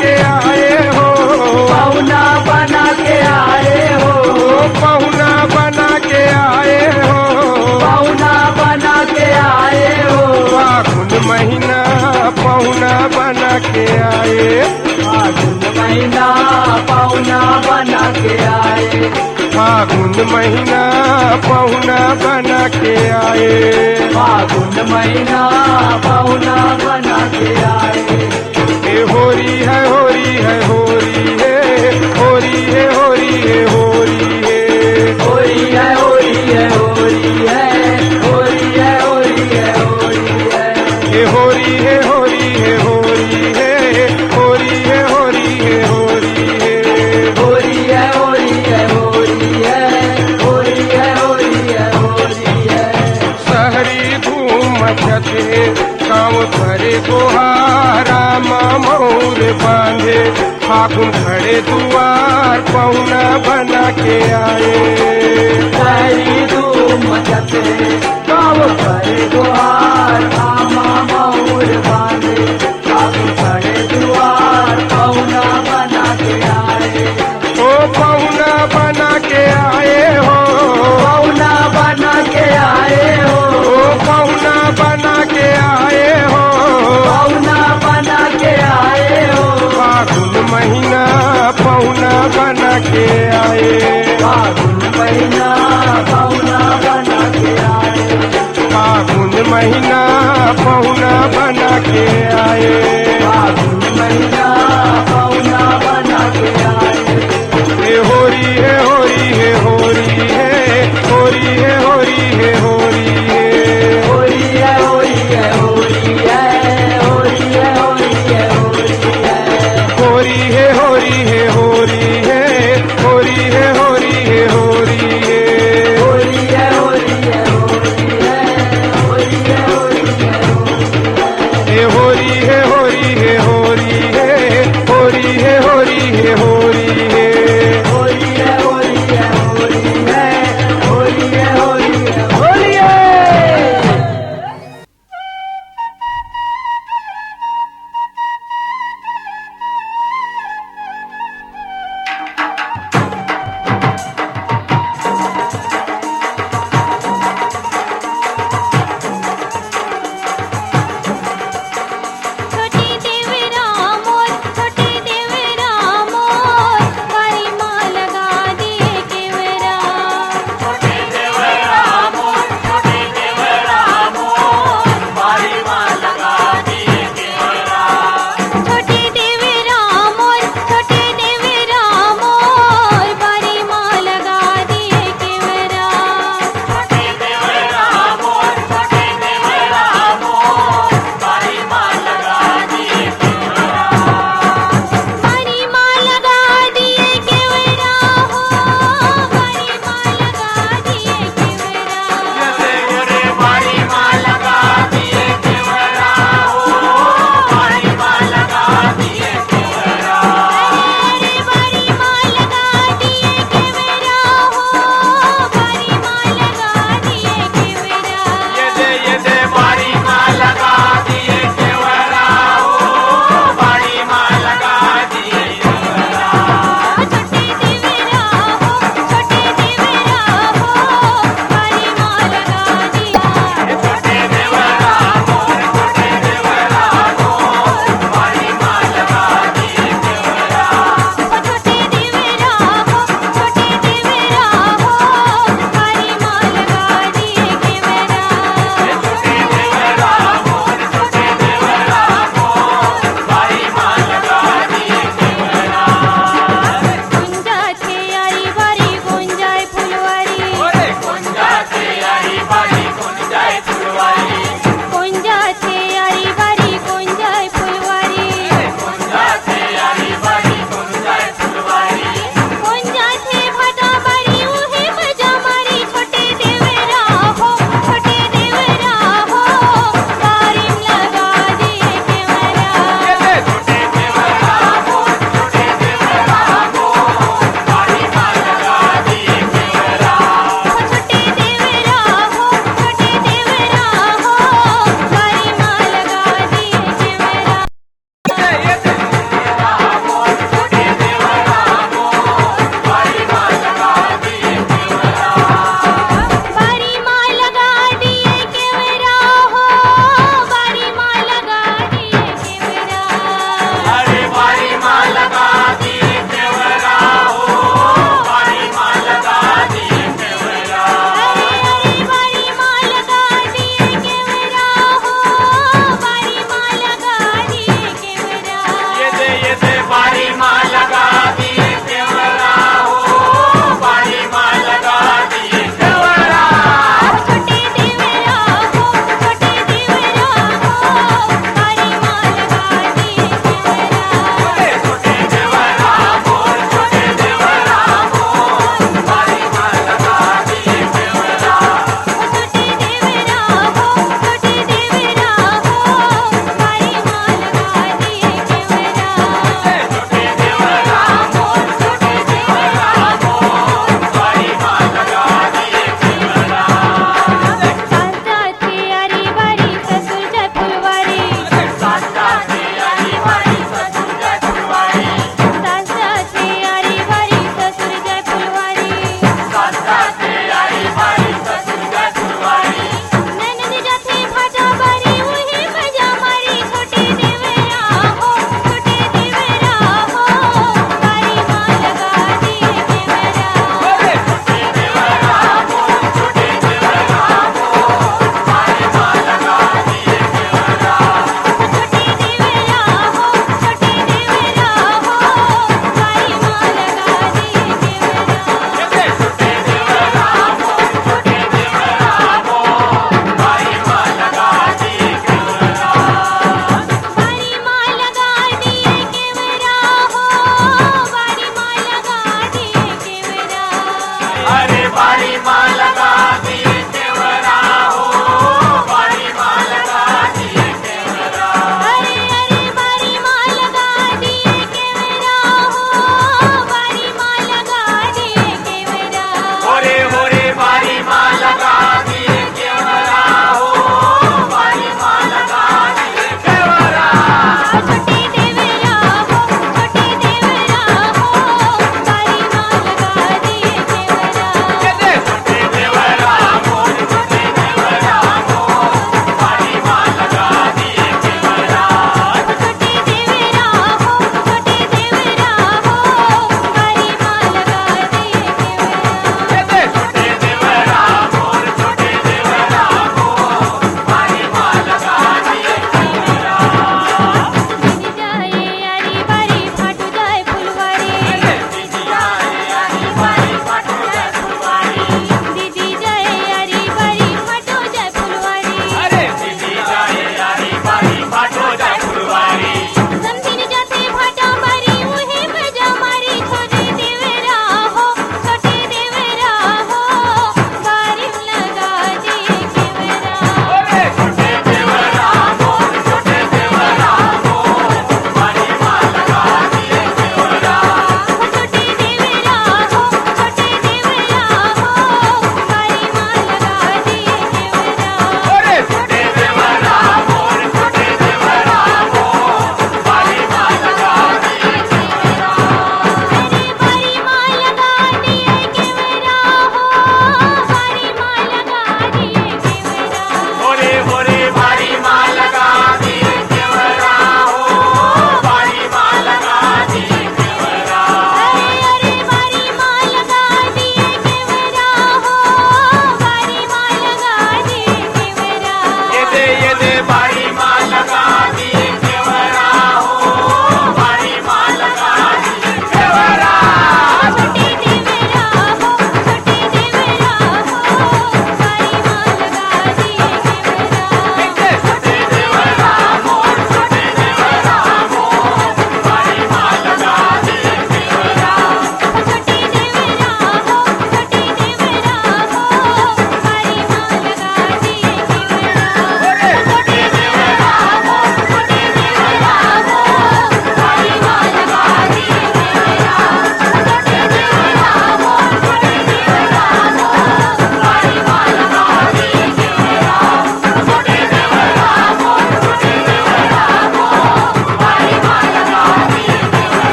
के आए हो, पहुना बना के आए हो, पहुना बना के आए हो, पहुना बना के आए हो, फागुन महीना पहुना बना के आए, फागुन महीना पहुना बना के आए, फागुन महीना पहुना बना के आए, फागुन महीना पहुना बना के आए। ये होरी है होरी है होरी है, होरी है होरी है होरी है, होरी है होरी है होरी है, होरी है होरी है होरी है, ये होरी है होरी है होरी है, होरी है होरी है होरी है, होरी है होरी है होरी है, होरी है होरी है होरी है। शहरी धूम मचते गाँव करे गोहारा मोर बांधे, फागुन खड़े दुआर पहुना बना के आए, शहरी धूम मचते गाँव करे गुहार, आमा मोर बांधे, बाबू खड़े दुआर पहुना बना के आए, ओ पहुना बना के आए हो, पहुना बना के आए हो, ओ पहुना बना के आए हो, पहुना बना के आए हो, फागुन महीना पहुना बना के आए, फागुन महीना पहुना बना के आए, फागुन महीना पहुना बना के आए, फागुन महीना पहुना बना के आए। ये होरी है होरी है होरी है, होरी है होरी है होरी है, होरी है होरी है होरी है, होरी है होरी है होरी है, होरी है होरी है होरी है, होरी है होरी है होरी है, होरी है होरी है होरी है, होरी है होरी है होरी है। ये होरी है होरी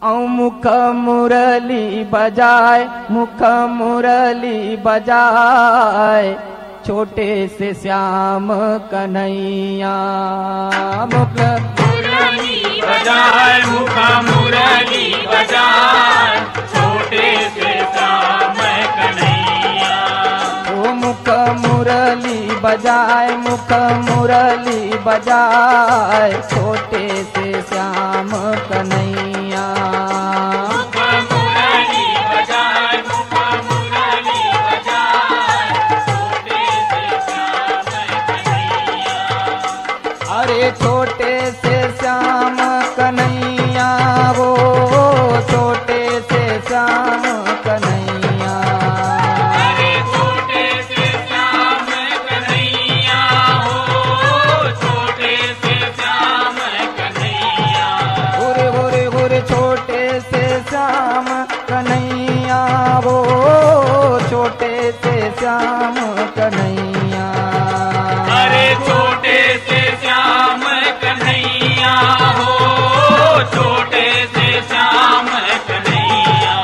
मुख मुरली बजाए, मुख मुरली बजाए, छोटे से श्याम कन्हैया। मुख मुरली बजाए, मुख मुरली बजाए, छोटे से श्याम कन्हैया। ओ मुख मुरली बजाए, मुख मुरली बजाए, छोटे से श्याम कन्हैया। मुख मुरली बजाए, मुख मुरली बजाए, छोटे से श्याम कन्हैया। अरे छोटे से श्याम कन्हैया, वो छोटे से श्याम कन्हैया। अरे छोटे से श्याम कन्हैया हो, छोटे से श्याम कन्हैया। हुरे हुरे हुरे छोटे से श्याम कन्हैया, वो छोटे से श्याम कन्हैया। अरे छोटे से श्याम कन्हैया हो, छोटे से श्याम कन्हैया।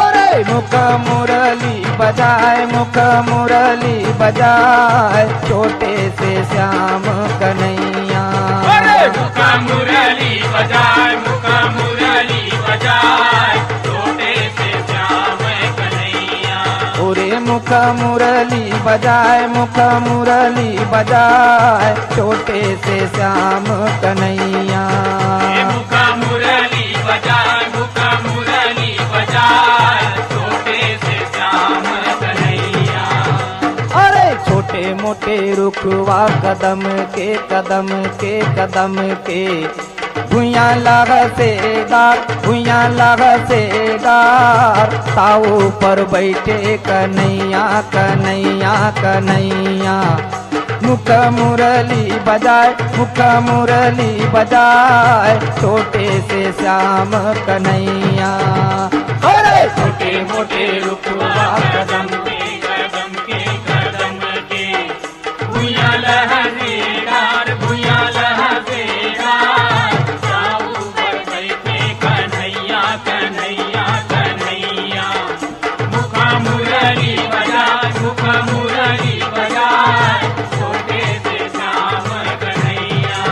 अरे मुख मुरली बजाए, मुख मुरली बजाए, छोटे से श्याम कन्हैया। अरे मुख मुरली बजाए, मुख मुरली बजाए, छोटे से श्याम कन्हैया। ओरे मुख मुरली बजाए, मुख मुरली बजाए, छोटे से श्याम कन्हैया। ये मुख मुरली बजाए, मुख मुरली बजाए, छोटे से श्याम कन्हैया। अरे छोटे मोटे रुखवा कदम के कदम के कदम के, भुइयां लाग से गार, भुइयां लाग से गार, ताऊ पर बैठे कन्हैया कन्हैया कन्हैया। मुख मुरली बजाए, मुख मुरली बजाए, छोटे से श्याम कन्हैया। अरे छोटे मोटे रुखवा कदम के कदम के कदम के, भुइयां लहरेदार, भुइयां लहरेदार, ताऊ पर बैठे कन्हैया कन्हैया कन्हैया। मुख मुरली बजाए, मुख मुरली बजाए, छोटे से श्याम कन्हैया।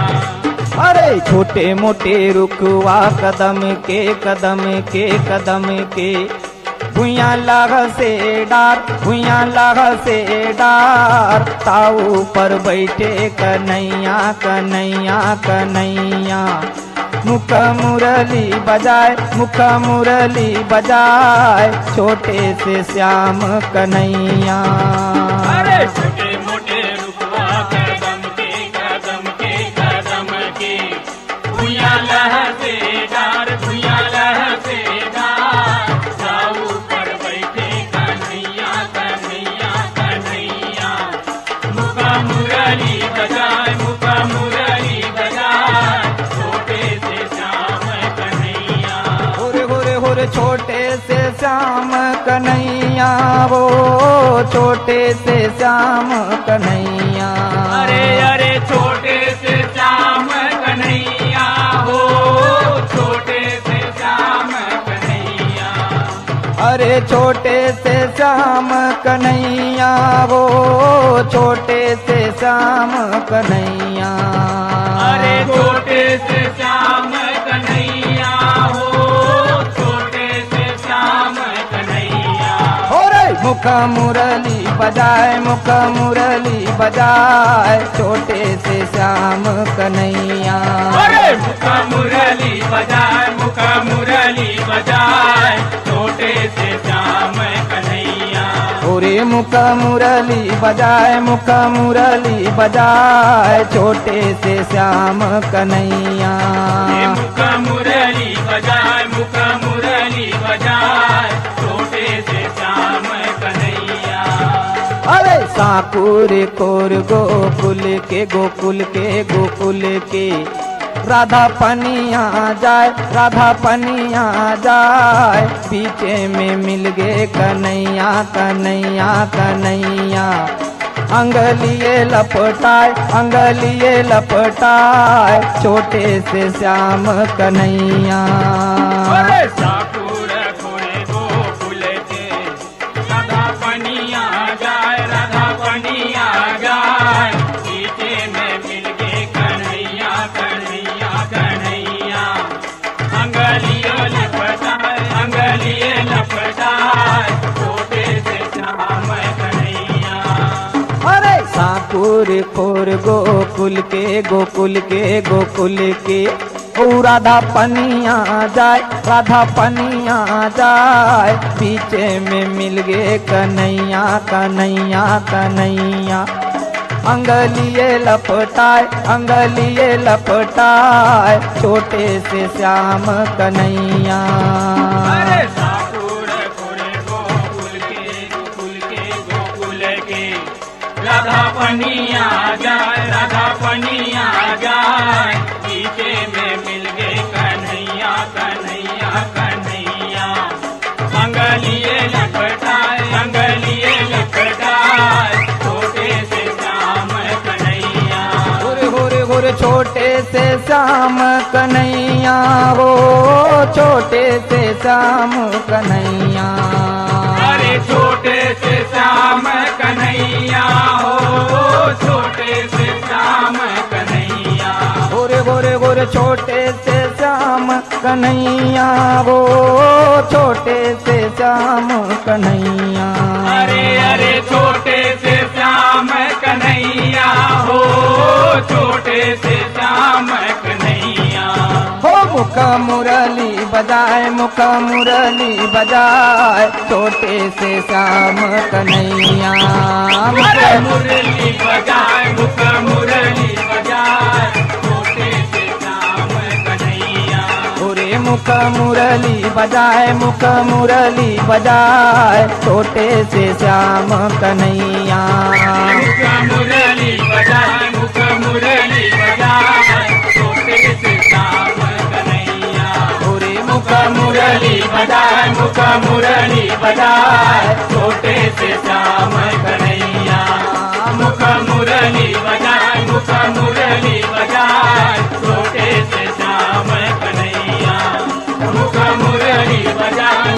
अरे छोटे मोटे रुखवा कदम के कदम के कदम के, भुइयां लाग से डार, भुइयां लाग से डार, ताऊ पर बैठे कन्हैया कन्हैया कन्हैया। मुख मुरली बजाए, मुख मुरली बजाए, छोटे से श्याम कन्हैया। अरे छोटे मोटे रुकवा कदम के कदम के कदम के, भुइयां लहरेदार, भुइयां लहरेदार, ताऊ पर बैठे कन्हैया कन्हैया कन्हैया। मुख मुरली बजाए, मुख मुरली बजाए, छोटे से श्याम कन्हैया। होरे होरे होरे छोटे से श्याम कन्हैया, वो छोटे से श्याम कन्हैया। अरे अरे छोटे से श्याम कन्हैया हो, छोटे से श्याम कन्हैया। अरे छोटे से श्याम कन्हैया, वो छोटे से श्याम कन्हैया। अरे छोटे से श्याम कन्हैया हो, छोटे से श्याम कन्हैया। होरे मुख मुरली बजाए, मुख मुरली बजाए, छोटे से श्याम कन्हैया। अरे मुख मुरली बजाए, मुख मुरली बजाए, छोटे से श्याम कन्हैया। होरे मुख मुरली बजाए, मुख मुरली बजाए, छोटे से श्याम कन्हैया। ये मुख मुरली बजाए, मुख मुरली बजाए, छोटे से श्याम कन्हैया। अरे साकुर कोर गोकुल के गोकुल के गोकुल के, राधा पनिया जाए, राधा पनिया जाए, बीचे में मिल गए कन्हैया कन्हैया कन्हैया। अंगलिए लपटाए अंगलिए लपटाए छोटे से श्याम कन्हैया। अरे साकुर खोए गोकुल के राधा पनिया जाए राधा पनिया जाए पीछे में मिल गए कन्हैया कन्हैया कन्हैया। अंगलियों लपटाए छोटे से श्याम कन्हैया। अरे साकुर खोर गोकुल के ओ राधा पनिया जाए पीछे में मिल गए कन्हैया कन्हैया कन्हैया। अंगलिए लपटाए छोटे से श्याम कन्हैया। अरे साकुर खोरे गोकुल के राधा पनिया जाए पीछे में मिल गए कन्हैया कन्हैया कन्हैया। अंगलिए लपटाए छोटे से श्याम कन्हैया। होरे छोटे से श्याम कन्हैया हो छोटे से श्याम कन्हैया। अरे छोटे से श्याम कन्हैया हो छोटे से श्याम कन्हैया। गोरे छोटे से श्याम कन्हैया हो छोटे से श्याम कन्हैया। अरे छोटे से श्याम कन्हैया हो छोटे से श्याम कन्हैया। हो मुख मुरली बजाए छोटे से श्याम कन्हैया। अरे मुरली बजाए मुख मुरली बजाए छोटे से श्याम कन्हैया। गोरे मुख मुरली बजाए छोटे से श्याम कन्हैया। मुख मुरली बजाए छोटे से श्याम कन्हैया। गोरे मुख मुरली बजाए छोटे से श्याम कन्हैया। मुख मुरली बजाए छोटे से श्याम कन्हैया। मुख मुरली बजाए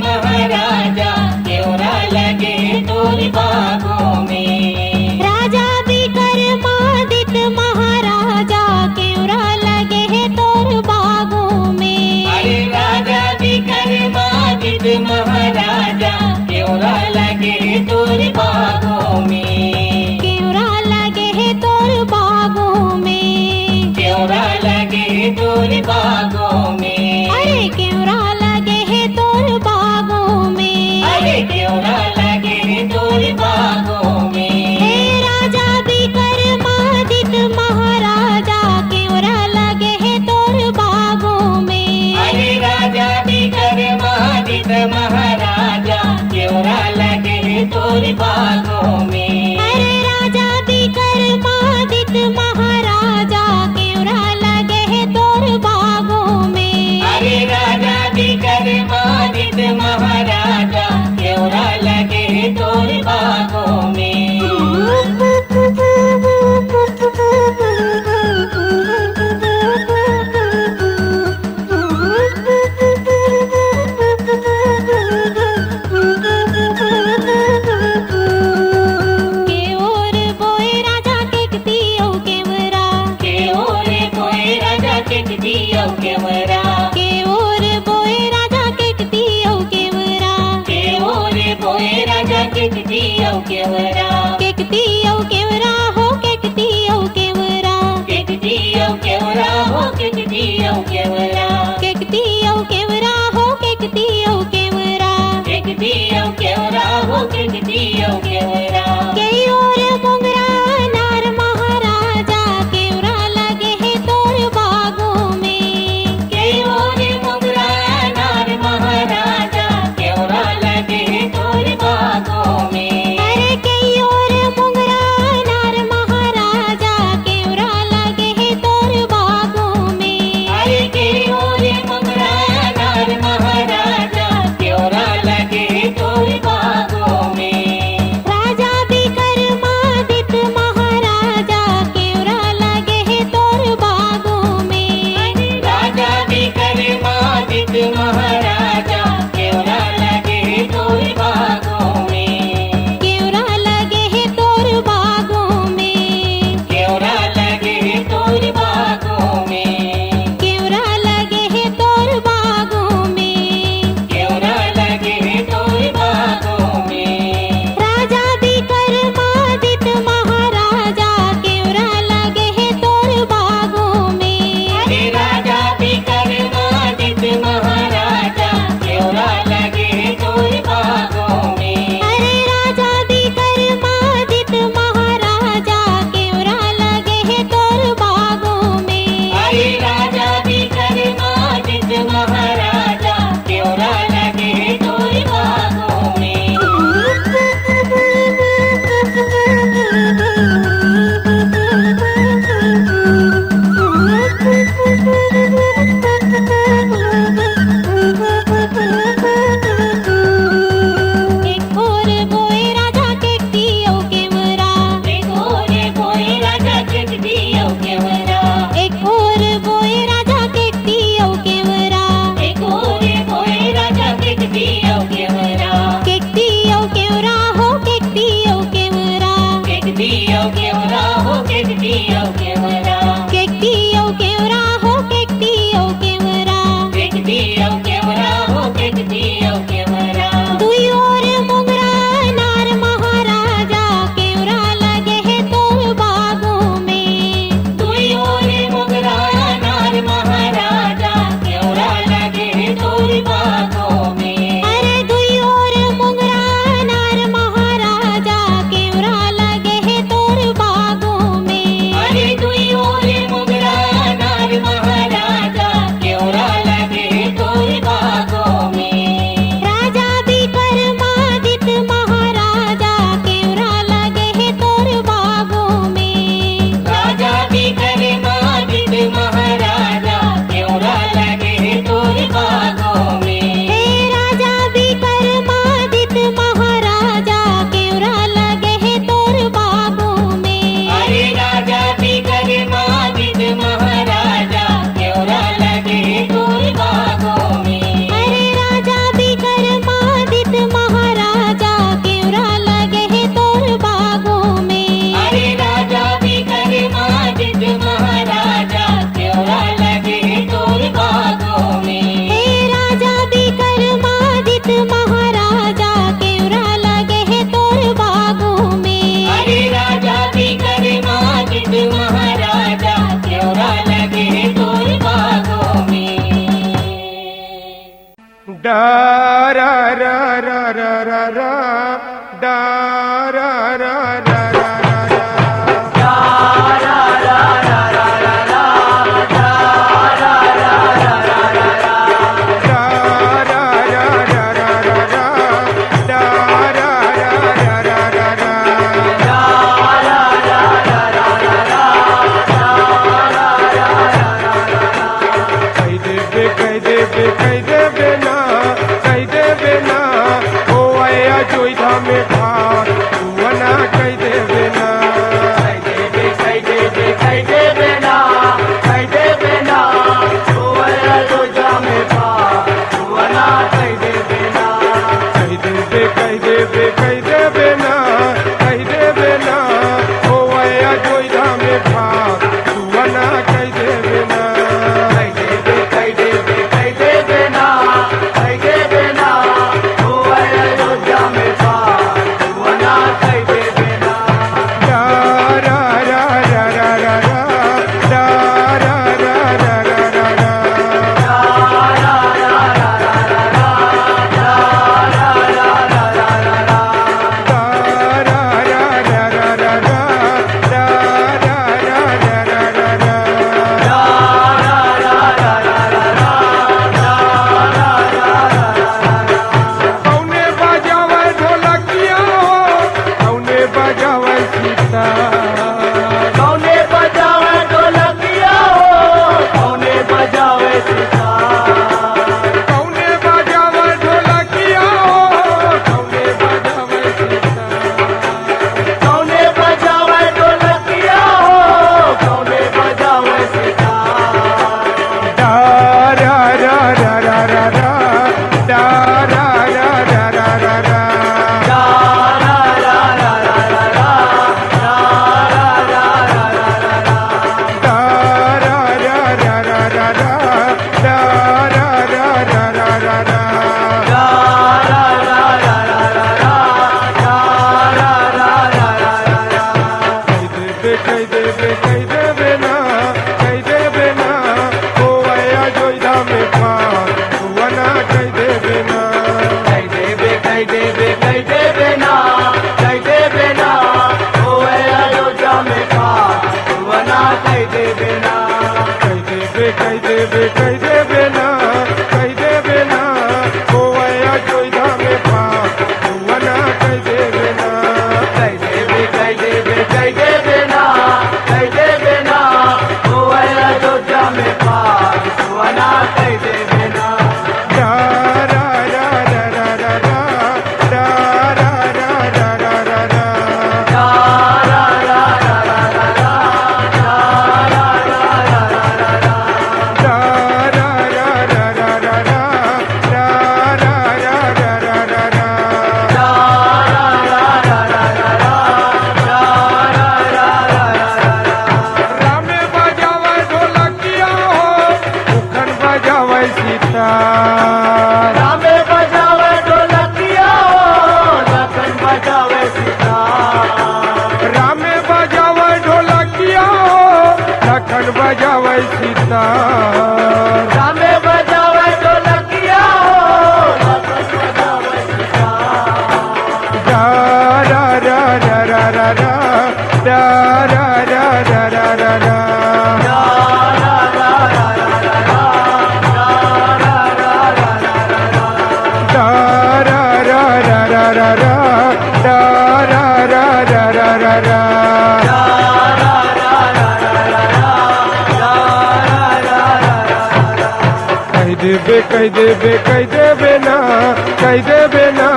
महाराजा क्योरा लगे तोर बागों में। राजा विक्रमादित्य महाराजा क्योरा लगे तोर बागों में। अरे राजा विक्रमादित्य महाराजा क्योरा लगे तोर बागों में। क्योरा लगे तोर बागों में। क्योरा लगे तोर बागों में। अरे क्योरा लगे तोर बागों में। अरे क्योरा लगे तोर बागों में। हे राजा विक्रमादित्य महाराजा क्योरा लगे तोर बागों में। अरे राजा विक्रमादित्य महाराजा क्योरा लगे तोर बागों में। अरे राजा विक्रमादित्य महाराजा क्योरा लगे तोर बागों में। अरे राजा विक्रमादित्य महाराजा क्योरा लगे तोर बागों में। बोए राजा केकती औ केवरा केकती औ केवरा हो केकती औ केवरा केकती औ केवरा हो केकती औ केवरा केकती औ केवरा हो केकती औ केवरा केकती औ केवरा हो केकती औ केवरा कई और मोगरा नार महाराजा केवरा लगे है तोर बागों में कई और मोगरा नार महाराजा केवरा लगे है तोर बागों में अरे कई और मोगरा नार महाराजा केवरा लगे है तोर बागों में अरे कई और मोगरा नार महाराजा केवरा लगे है तोर बागों में राजा विक्रमादित्य महाराजा केवरा लगे है तोर बागों में राजा विक्रमादित्य महाराजा केवरा लगे है तोर बागों में केवरा लगे है तोर बागों में केवरा लगे है तोर बागों में केवरा लगे है तोर बागों में केवरा लगे है तोर बागों में राजा विक्रमादित्य महाराजा केवरा लगे है तोर बागों में अरे राजा विक्रमादित्य महाराजा केवरा लगे है तोर बागों में अरे राजा विक्रमादित्य महाराजा केवरा लगे है तोर बागों में अरे राजा विक्रमादित्य महाराजा केवरा लगे है तोर बागों में एक और बोए राजा केकती औ केवरा एक और बोए राजा केकती औ केवरा एक और बोए राजा केकती औ केवरा एक और बोए राजा केकती औ केवरा केकती औ केवरा हो केकती औ केवरा केकती औ केवरा हो केकती औ केवरा केकती औ केवरा हो केकती औ केवरा केकती औ केवरा हो केकती औ केवरा दुई और मोगरा नार महाराजा केवरा लगे है तोर बागों में दुई और मोगरा नार महाराजा केवरा लगे है तोर बागों में अरे दुई और मोगरा नार महाराजा केवरा लगे है तोर बागों में अरे दुई और मोगरा नार महाराजा केवरा लगे है तोर बागों में राजा विक्रमादित्य महाराजा केवरा लगे है तोर बागों में राजा विक्रमादित्य महाराजा केवरा लगे है तोर बागों में हे राजा विक्रमादित्य महाराजा केवरा लगे है तोर बागों में अरे राजा विक्रमादित्य महाराजा केवरा लगे है तोर बागों में अरे राजा विक्रमादित्य महाराजा केवरा लगे है तोर बागों में अरे राजा विक्रमादित्य महाराजा केवरा लगे है तोर बागों में हे राजा विक्रमादित्य महाराजा केवरा लगे है तोर बागों में अरे राजा विक्रमादित्य महाराजा केवरा लगे है तोर बागों में डा रा रा रा रा रा रा डा रा रा रा रा रा रा डा रा रा रा रा रा रा डा रा रा रा रा रा रा कई देबे ना कई देबे ना ओ आया जोई धामे खा तू ना कई देबे ना कई देबे ना ओ आया जो जामे पा तू ना कई देबे ना कई देबे कई देबे कई देबे ना कई देबे ना ओ आया जोई धामे खा तू ना कई देबे ना कई देबे ना ओ आया जो जामे बजावे सितार कौने बजावे ढोलकिया हो कौने बजावे सितार कौने बजावे ढोलकिया हो कौने बजावे सितार कौने बजावे ढोलकिया हो कौने बजावे सितार डा रा रा रा रा रा रा डा रा रा रा रा रा रा रामे बजावे ढोलकिया हो लखन बजावे सितार रामे बजावे ढोलकिया हो लखन बजावे सितार रामे बजावे ढोलकिया हो लखन बजावे सितार डा रा रा रा रा रा रा डा रा रा रा रा रा रा कह देबे ना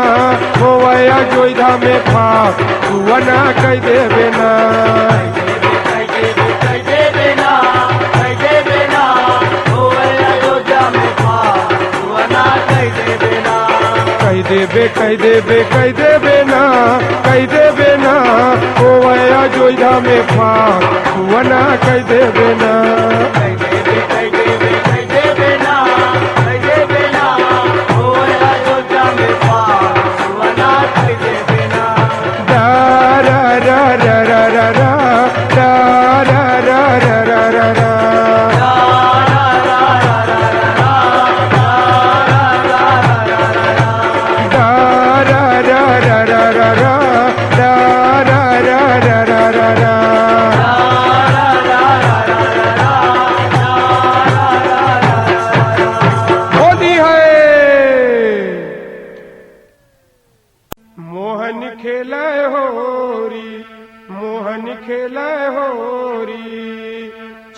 हो वया जोधा में फाक तू ना कह देबे ना कह देबे ना हो वया जोधा में फाक तू ना कह देबे ना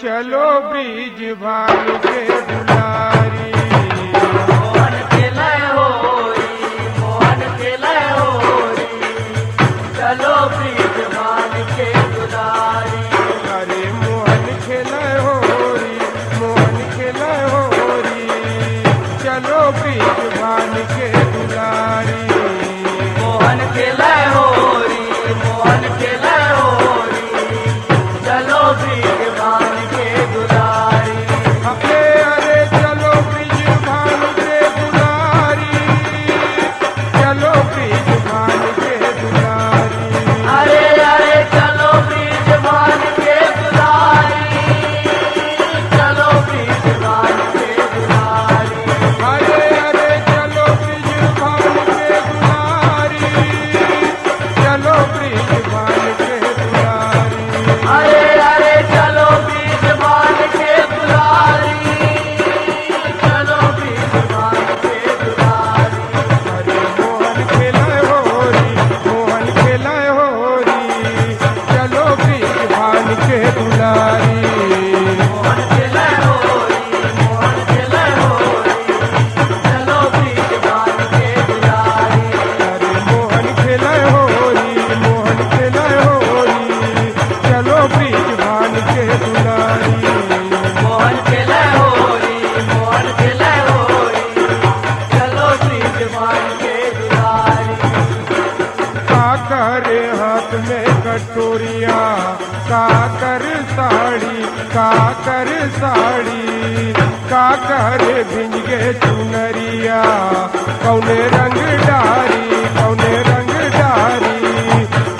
चलो ब्रिज भान के दुलारी मोहन खेले होरी मोहन खेले होरी चलो ब्रिज भान के दुलारी अरे मोहन खेले होरी चलो ब्रिज भान के दुलारी मोहन खेले होरी चलो ब्रिज भान के दुलारी अरे चलो में कटोरिया, काकर साड़ी, काकर साड़ी, काकर भिंज के चुनरिया, कौने रंग डारी, कौने रंग डारी,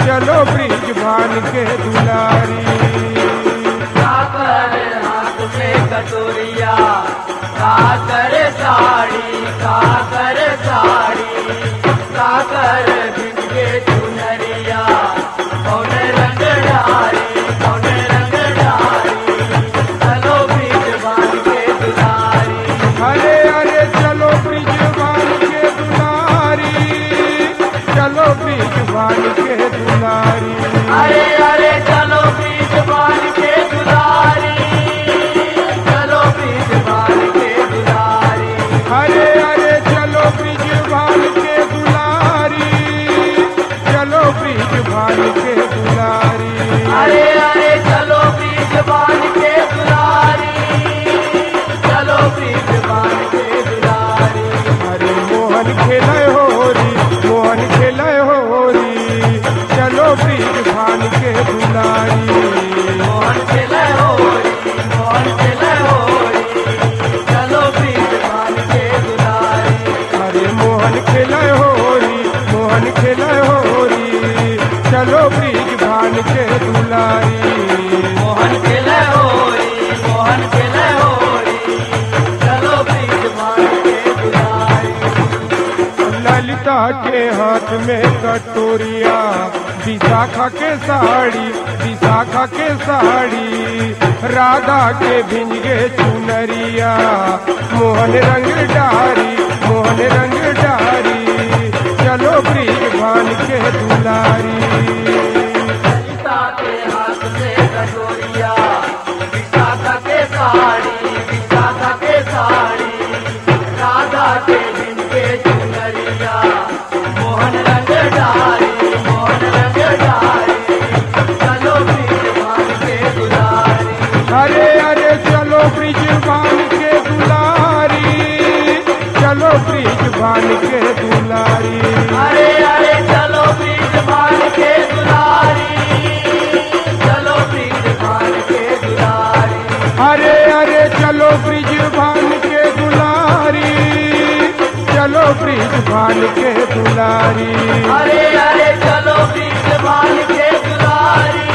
चलो ब्रिज भान के दुलारी। काकर हाथ में कटोरिया, काकर साड़ी, काकर साड़ी, काकर भिंज के चुनरिया, कौन रंग डारी, कौन रंग डारी, चलो ब्रिज भान के दुलारी। अरे अरे चलो ब्रिज भान के दुलारी, चलो ब्रिज भान के दुलारी। अरे अरे चलो ब्रिज भान के दुलारी, चलो ब्रिज भान के दुलारी। अरे अरे चलो ब्रिज भान के दुलारी, चलो ब्रिज भान के दुलारी। अरे अरे चलो ब्रिज भान के दुलारी, चलो ब्रिज भान के दुलारी। अरे मोहन खेले होरी, मोहन खेले होरी, चलो ब्रिज भान के दुलारी। मोहन खेले होरी, मोहन खेले होरी, चलो ब्रिज भान के दुलारी। अरे मोहन खेले होरी, मोहन खेले होरी, चलो ब्रिज भान के दुलारी। मोहन खेले होरी, मोहन खेले होरी, चलो ब्रिज भान के दुलारी। ललिता के हाथ में कटोरिया, विशाखा के साड़ी, विशाखा के साड़ी, राधा के भिंगे चुनरिया, मोहन रंग डारी, मोहन रंग डारी, चलो ब्रिज भान के दुलारी। सीता के हाथ में कटोरिया, विशाखा के साड़ी, विशाखा के साड़ी, राधा के दिन के चुनरिया, मोहन रंग डारी, मोहन रंग डारी, चलो ब्रिज भान के दुलारी। अरे अरे चलो ब्रिज भान के दुलारी, चलो ब्रिज भान के दुलारी। अरे अरे चलो ब्रिज भान के दुलारी, चलो ब्रिज भान के दुलारी। अरे अरे चलो ब्रिज भान के दुलारी, चलो ब्रिज भान के दुलारी। अरे अरे चलो ब्रिज भान के दुलारी,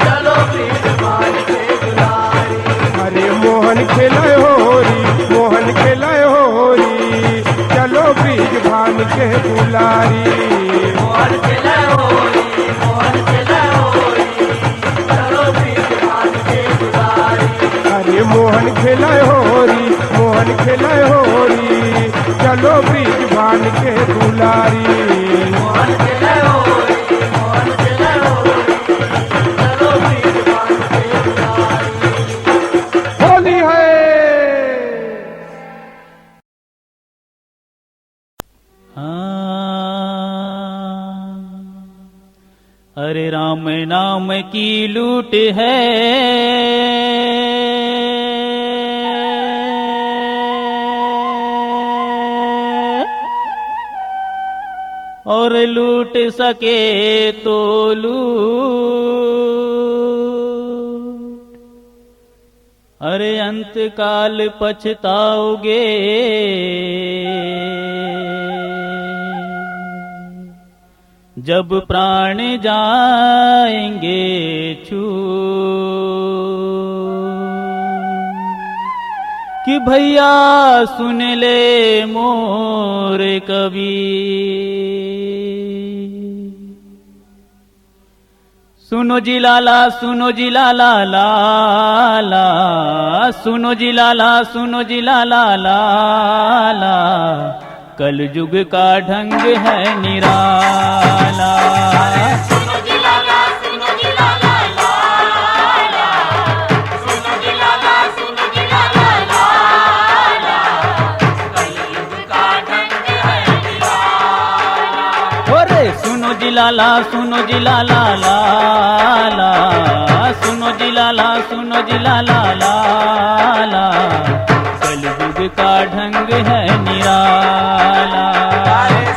चलो ब्रिज भान के दुलारी। अरे मोहन खेले होरी, मोहन खेले होरी, चलो ब्रिज भान के दुलारी। मोहन खेले होरी, मोहन खेले होरी, चलो ब्रिज भान के दुलारी। अरे मोहन खेले होरी, मोहन खेले होरी, चलो ब्रिज भान के दुलारी। मोहन खेले होरी, मोहन खेले होरी, चलो ब्रिज भान के दुलारी। होली है। अरे राम नाम की लूट है, और लूट सके तो लूट, अरे अंत काल पछताओगे। जब प्राण जाएंगे छूट, कि भैया सुन ले मोर कबीर। सुनो जी लाला, सुनो जी लाला लाला, सुनो जी लाला, सुनो जी लाला लाला, कल युग का ढंग है निराला। सुनो जी लाला, सुनो जी लाला लाला, सुनो जी लाला, सुनो जी लाला लाला, कलयुग का ढंग है निराला। अरे सुनो जी लाला, सुनो जी लाला लाला, सुनो जी लाला, सुनो जी लाला लाला, कल युग का ढंग है निराला।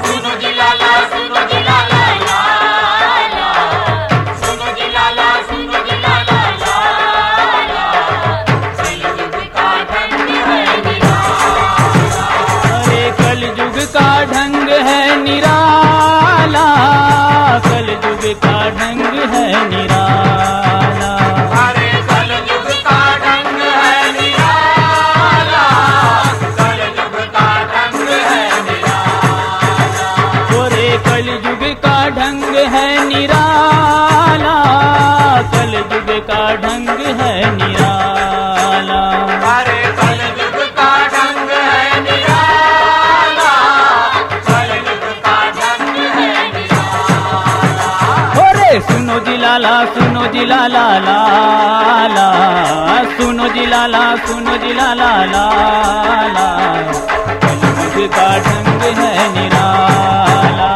सुनो जी लाला, सुनो जी लाला लाला, कलयुग का ढंग है निराला, कलयुग का ढंग है निराला। अरे कलयुग का ढंग है निराला, कलयुग का ढंग है निराला। अरे सुनो जी लाला, सुनो जी लाला लाला, सुनो जी लाला, सुनो जी लाला लाला, कलयुग का ढंग है निराला।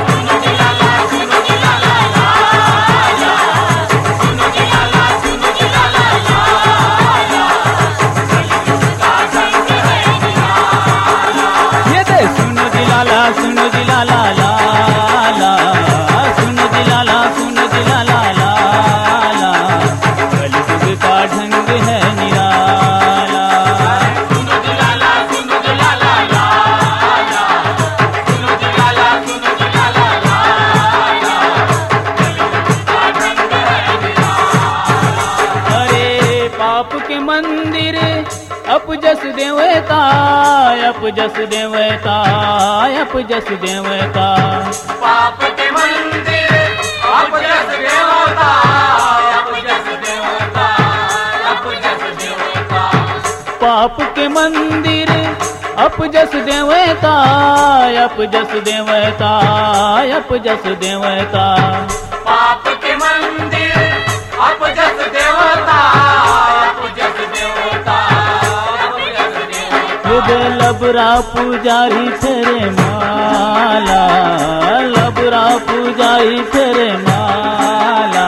सुनो जी लाला लाला, सुनो जी लाला, सुनो जी लाला लाला, कलयुग का ढंग है निराला। सुनो जी लाला, सुनो जी लाला लाला, सुनो जी लाला, सुनो जी लाला लाला, कलयुग का ढंग है निराला। अरे पाप के मंदिर अपजस देवता, अपजस देवता, अपजस देवता। पाप के मंदिर अपजस देवता, अपजस देवता, अपजस देवता। पाप के मंदिर अपजस देवता, अपजस देवता, अपजस देवता। पाप के मंदिर अपजस देवता, अपजस देवता, अपजस देवता। लबरा पुजारी तेरे माला, लबरा पुजारी तेरे माला,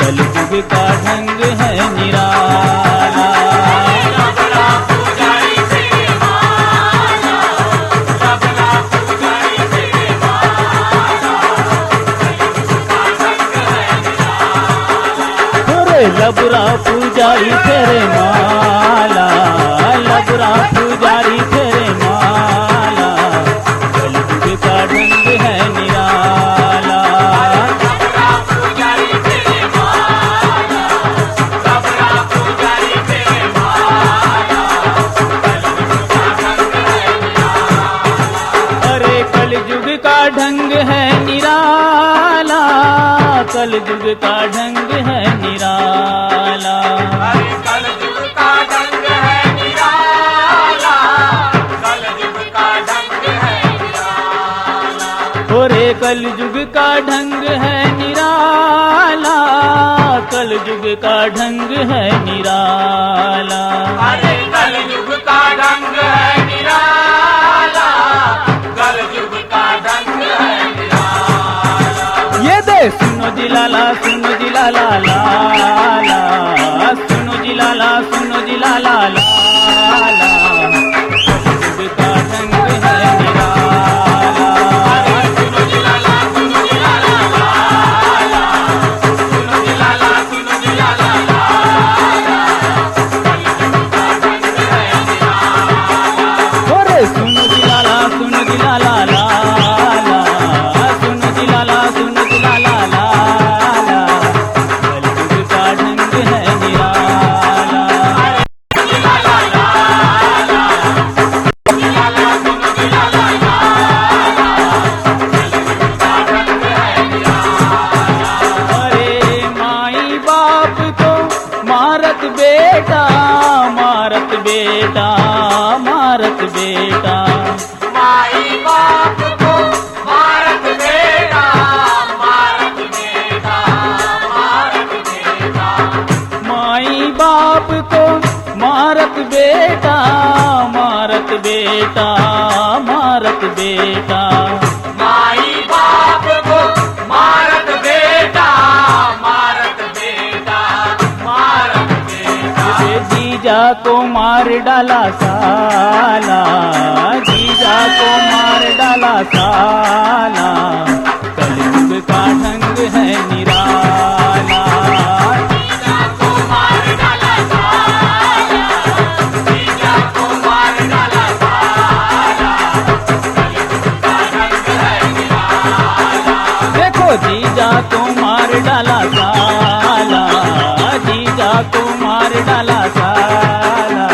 कलयुग का ढंग है निराला। लबरा पुजारी तेरे माला, लबरा पुजारी तेरे माला, कलयुग का ढंग है निराला। अरे लबरा पुजारी तेरे माला, लबरा पुजारी तेरे माला, कलयुग का ढंग है निराला। लबरा पुजारी तेरे माला, लबरा पुजारी तेरे माला, कलयुग का ढंग है निराला। अरे कलयुग का ढंग है निराला, कलयुग का ढंग है निराला। अरे कलयुग का ढंग है निराला, कलयुग का ढंग है निराला। अरे कलयुग का ढंग है निराला, कलयुग का ढंग है निराला। अरे कलयुग का ढंग है निराला, कलयुग का ढंग है निराला। ये दे सुनो जी लाला, सुनो जी लाला लाला, सुनो जी लाला, सुनो जी लाला लाला, कलयुग का ढंग है निराला। अरे सुनो जी लाला, सुनो जी लाला लाला, सुनो जी लाला, सुनो जी लाला लाला, कलयुग का ढंग है निराला। अरे सुनो जी लाला, सुनो जी लाला लाला, सुनो जी लाला, सुनो जी लाला लाला, कलयुग का ढंग है निराला। जी लाला लाला, जी लाला, सुनो जी लाला लाला, कलयुग का ढंग है निराला। अरे माई बाप को मारत बेटा, मारत बेटा, मारत बेटा। माई बाप को मारत बेटा, मारत बेटा, मारत बेटा। माई बाप को मारत बेटा, मारत बेटा, मारत बेटा। माई बाप को मारत बेटा, मारत बेटा, मारत बेटा। जीजा को मार डाला साला, जीजा को मार डाला साला, कलयुग का ढंग है निराला। जीजा को मार डाला साला, जीजा को मार डाला साला, कलयुग का ढंग है निराला। देखो जीजा को मार डाला साला, जीजा को मार डाला साला,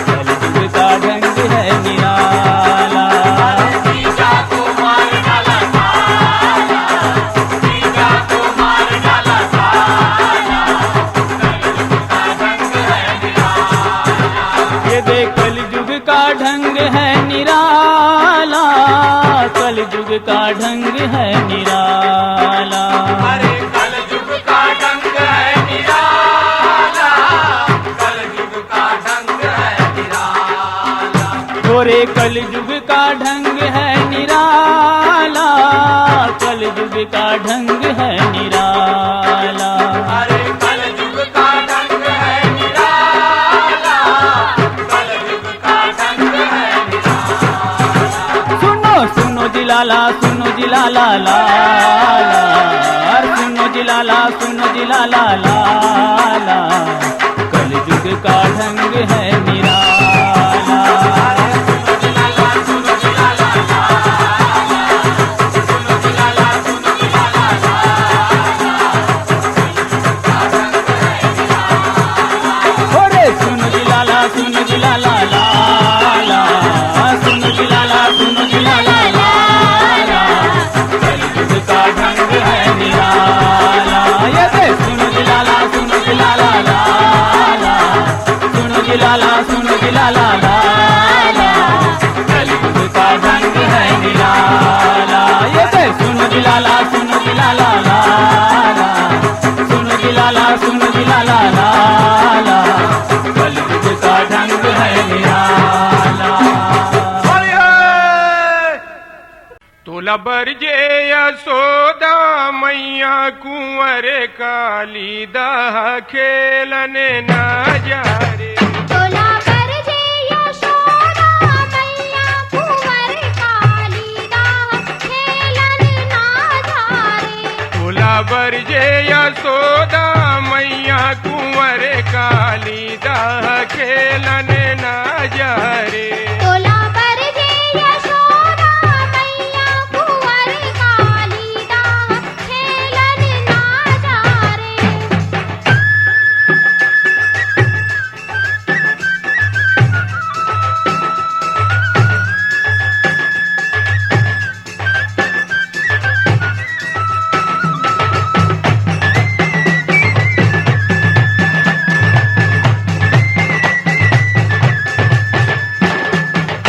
कलयुग का ढंग है निराला। जीजा को मार डाला कलयुग का ढंग है निराला। अरे कलयुग का ढंग है निराला, कलयुग का ढंग है निराला। गोरे कलयुग का ढंग है निराला, कलयुग का ढंग है निराला। अरे कलयुग का ढंग है निराला, कलयुग का ढंग है निराला। सुनो सुनो जिलाला, सुनो जिलाला लाला, सुनो जिलाला, सुनो जिलाला लाला, कलयुग का ढंग है निराला। सुनो जिलाला लाला, सुनो जिलाला, सुनो जिलाला लाला, कलयुग का ढंग है निराला। ये दे सुनो जिलाला, सुनो जिलाला लाला, सुनो जिलाला, सुनो जिलाला लाला, कलयुग का ढंग है निराला। ये दे सुनो जिलाला, सुनो जिलाला लाला, सुनो जिलाला, सुनो जिलाला लाला, कलयुग का ढंग है निराला। तोला बरजे यशोदा मैया कुंवर काली दाह खेलने ना जा रे। तोला बरजे यशोदा मैया कुंवर काली दाह खेलन ना जा रे। तोला बरजे यशोदा मैया कुंवर काली दाह खेलने ना जा रे। तोला बरजे यशोदा मैया कुंवर काली दाह खेलन ना जा रे।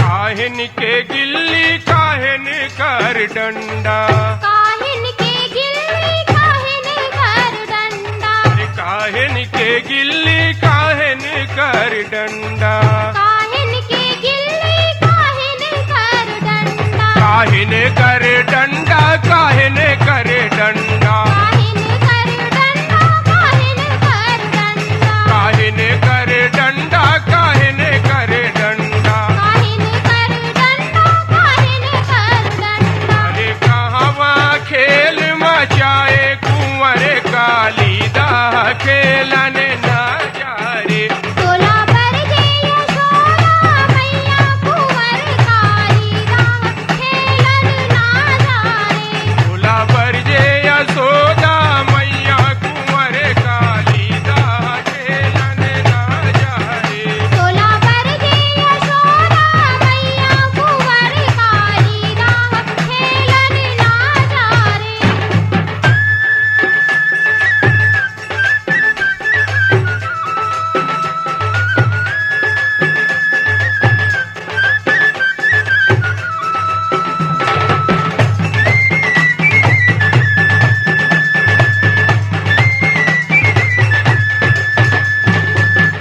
काहिन के गिल्ली काहिन कर डंडा, काहिन के गिल्ली काहिन कर डंडा, काहिन के गिल्ली काहिन कर डंडा, काहिन के गिल्ली काहिन कर डंडा, काहिन कर डंडा, काहिन कर डंडा, काहिन कर डंडा, काहिन कर डंडा, काहिन कर डंडा, काहिन कर डंडा। काहिन कर डंडा, काहिन कर डंडा। अरे कहवा खेल मचाए कुंवर काली दाह खेलने ना जा रे। तोला बरजे यशोदा मैया कुंवर काली दाह खेलन ना जा रे। तोला बरजे यशोदा मैया कुंवर काली दाह खेलने ना जा रे। तोला बरजे यशोदा मैया कुंवर काली दाह खेलन ना जा रे।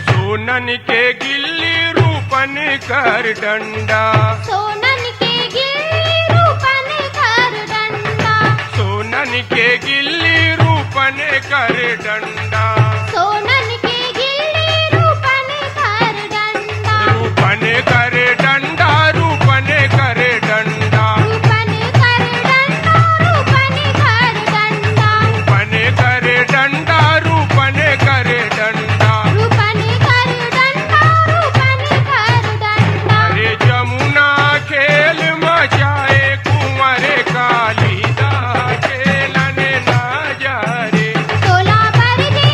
सोनन के गिल्ली रूपन कर डंडा, सोनन के गिल्ली रूपन कर डंडा, सोनन के गिल्ली रूपन कर डंडा, सोनन के गिल्ली रूपन कर डंडा, रूपन कर डंडा, रूपन कर डंडा, रूपन कर डंडा, रूपन कर डंडा, रूपन कर डंडा, रूपन कर डंडा। रूपन कर डंडा, रूपन कर डंडा। अरे जमुना खेल मचाए कुंवर काली दाह खेलने ना जा रे। तोला बरजे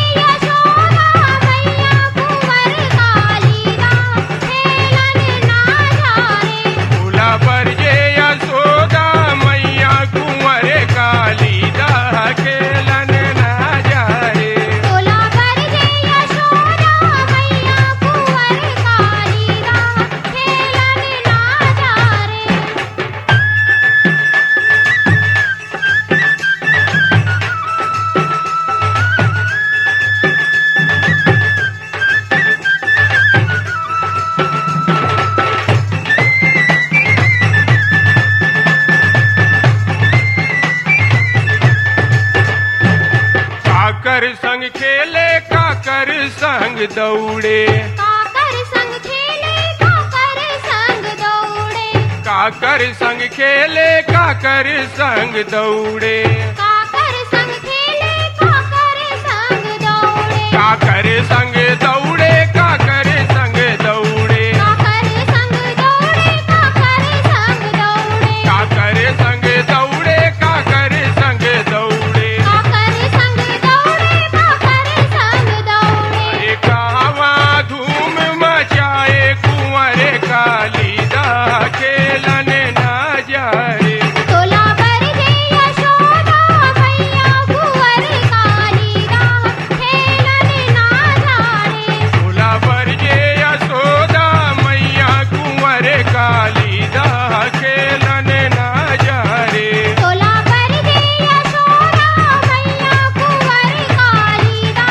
खेले काकर संग दौड़े, काकर संग खेले काकर संग दौड़े, काकर संग खेले काकर संग दौड़े, काकर संग खेले काकर संग दौड़े, काकर संग दौड़े, काकर संग दौड़े, काकर संग दौड़े, काकर संग दौड़े, काकर संग दौड़े, काकर संग दौड़े, काकर संग दौड़े, काकर संग दौड़े। अरे कहवा धूम मचाए कुंवर कालीदा खेलन ना जाए, तोला पर जे यशोदा मैया कुंवर कालीदा खेलन ना जाने, भोला पर जे यशोदा मैया कुंवर कालीदा खेलन ना जाए, तोला पर जे यशोदा मैया कुंवर कालीदा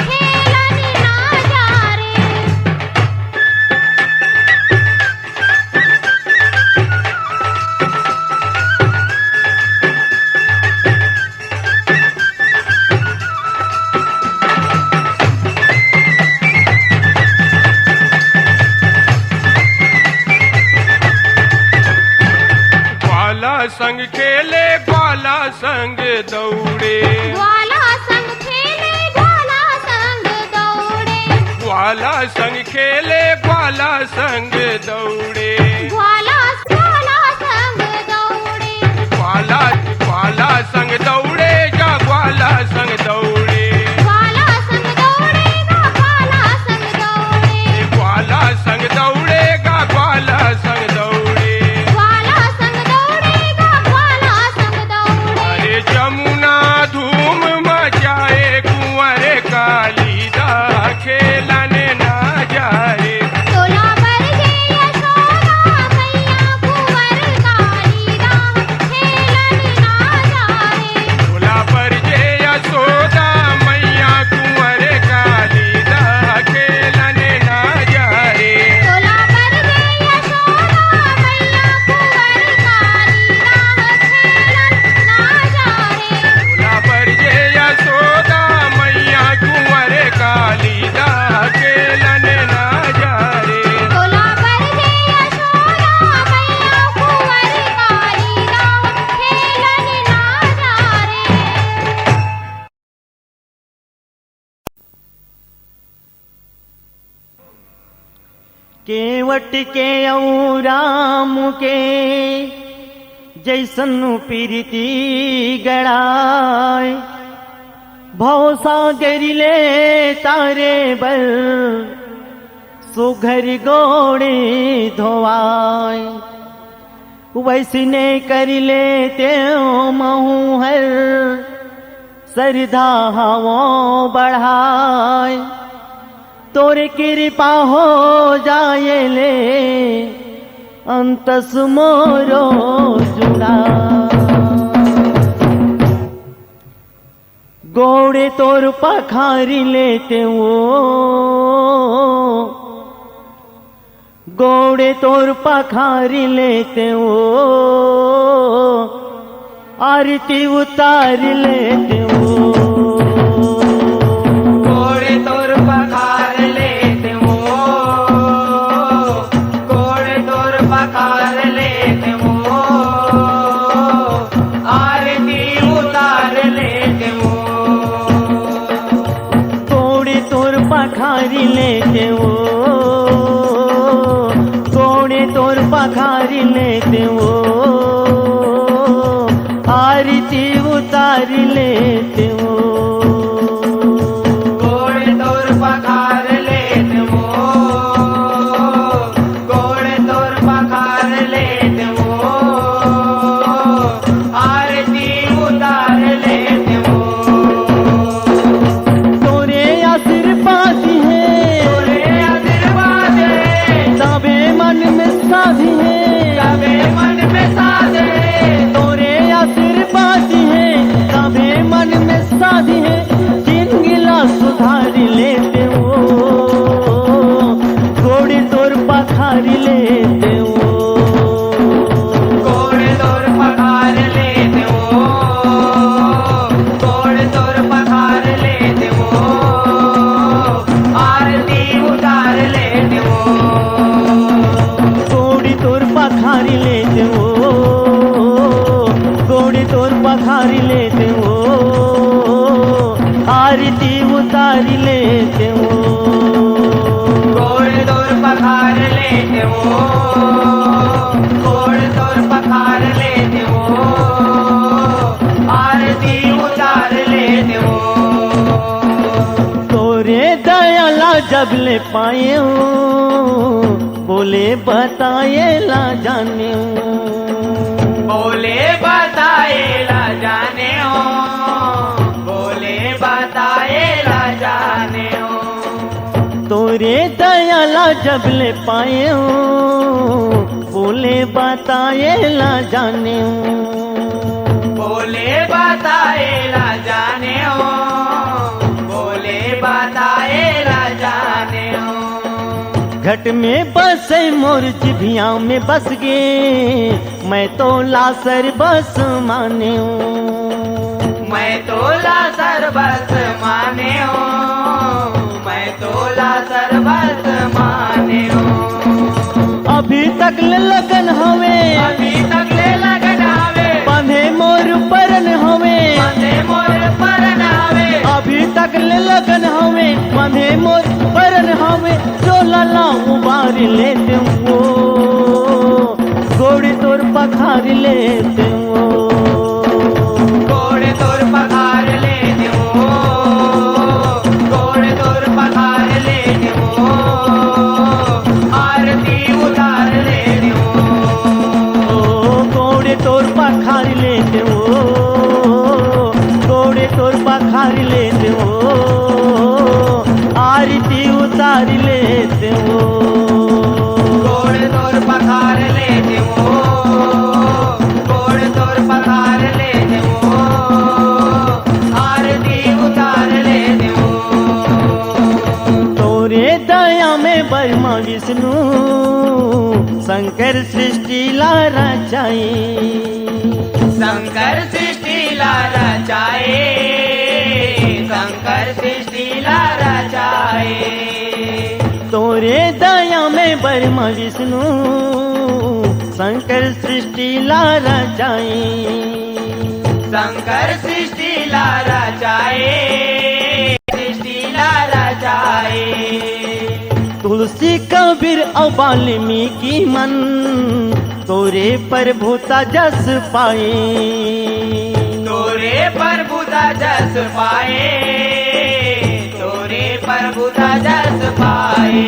खेलन ना जाने। ग्वाला संग खेले ग्वाला संग दौड़े, ग्वाला संग खेले ग्वाला संग दौड़े, ग्वाला संग खेले ग्वाला संग दौड़े, ग्वाला ग्वाला संग दौड़े, ग्वाला ग्वाला संग दौड़े जा ग्वाला संग दौड़े, ग्वाला संग दौड़ेगा ग्वाला संग दौड़े, ग्वाला संग दौड़ेगा ग्वाला संग दौड़े, ग्वाला संग दौड़ेगा ग्वाला संग दौड़े। अरे जमुना धूम मचाए कुंवर कालीदा खेलन ना जाए, तोला पर जे यशोदा मैया कुंवर कालीदा खेलन ना जाने, भोला पर जे यशोदा मैया कुंवर कालीदा खेलन ना जाए, तोला पर जे यशोदा मैया कुंवर कालीदा खेलन ना जाने, भोला पर जे यशोदा मैया कुंवर कालीदा खेलन ना जाए, तोला पर जे यशोदा मैया कुंवर कालीदा खेलन ना जाने। केवट के औ राम के जैसन प्रीति गड़ाए, भव सागरिले तारे बल सुघर गोड़े धोवाए, वैसने करिले त्यों महू हर सरधा हवो बढ़ाए, तोरे कृपा हो जाए ले अंतस मोरो जुड़ा, गोड़े तोर पखारी लेते वो, गोड़े तोर पखारी लेते वो, आरती उतार लेते वो, गोड़े तोर पखार लेते वो, गोड़े तोर पखार लेते वो, आरती उतार लेते वो, गोड़े तोर पखारी लेते वो, गोड़े तोर पखारी लेते वो, आरती उतार लेते वो, गोड़े तोर पखार लेते वो, गोड़े तोर पखार लेते वो, आरती उतार लेते वो, तोरे आशीर्वाद है, तोरे आशीर्वाद है, सबे मन में साधी है, सबे मन में साधे, तोरे आशीर्वाद है, सबे मन में साधी है, तोर पखारी लेते हो, आरती उतारी लेते हो। गोड़ तोर पखार लेते हो, गोड़ तोर पखार लेते हो, आरती उतार लेते हो। तोरे दयाला जब ले पाए हो, बोले बताए ला जाने हो। बोले बताए ला जाने हो, बोले बताए ला जाने हो। तोरे दयाला जब ले पाए हो, बोले बताए ला जाने हो। बोले बताए ला जाने हो, बोले बताए ला जाने हो। घट में बसे मोर जिभिया में बस गे, मैं तो लासर बस माने हूँ। मैं तो लासर बस माने हूँ, मैं तो लासर बस माने हूँ। अभी तक ले लगन हवे, अभी तक ले लगन हवे, बंधे मोर परन हवे। बंधे मोर परन हवे, अभी तक ले लगन हवे, बंधे मोर परन हवे। जो लला उबार लेते हो, गोड़ तोर पखार लेते हो। गोड़ तोर पखार लेते हो, गोड़ तोर पखार लेते हो, आरती उतार लेते हो। गोड़ तोर पखार लेते हो, गोड़ तोर पखार लेते हो, आरती उतार लेते हो। गोड़ तोर पखार लेते हो, गोड़ तोर पखार लेते हो, आरती उतार लेते हो। तोरे दया में ब्रह्मा विष्णु शंकर सृष्टि ला रचाई। शंकर सृष्टि ला रचाए, शंकर सृष्टि ला रचाए। तोरे दया में ब्रह्मा विष्णु शंकर सृष्टि ला रचाई। शंकर सृष्टि ला रचाए, सृष्टि ला रचाए। तुलसी कबीर और वाल्मीकि मन तोरे प्रभुता जस पाए। तोरे प्रभुता जस पाए, तोरे प्रभुता जस पाए।